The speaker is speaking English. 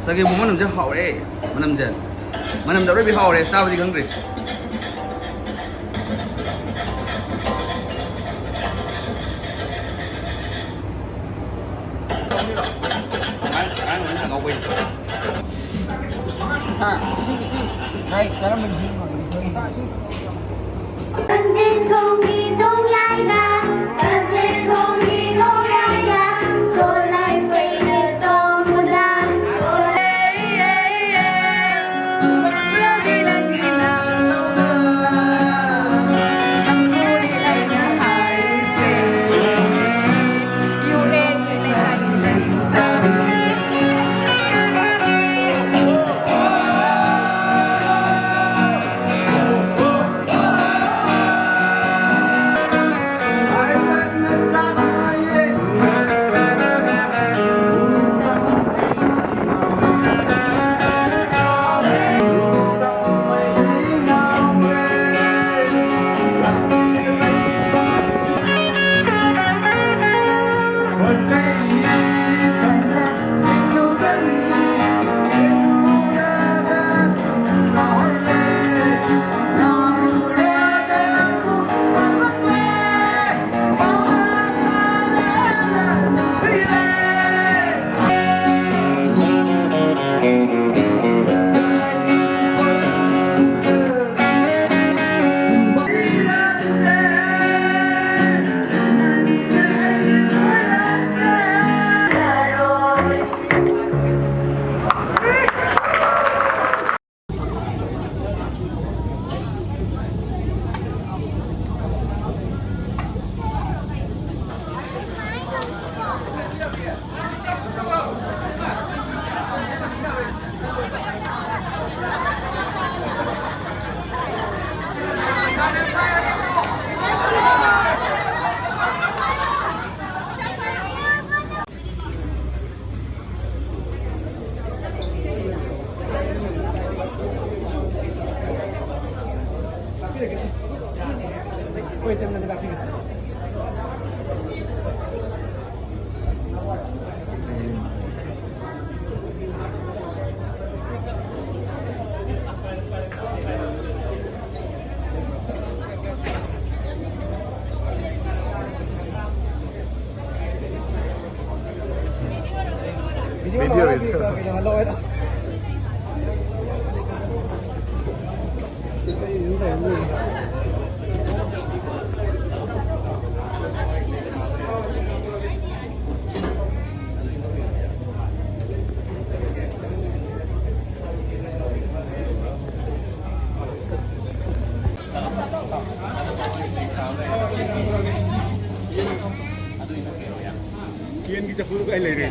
Sage bu manam je haure manam je manam da bi haure sa ba di khang re ai ngau quên đây cái đó mình hin mà mình thương sao chứ 人间同一同来个，人间同一同来个，多来飞的多么大，多来。Wait, I'm not happy. Video. Kian kita perlu kali lagi.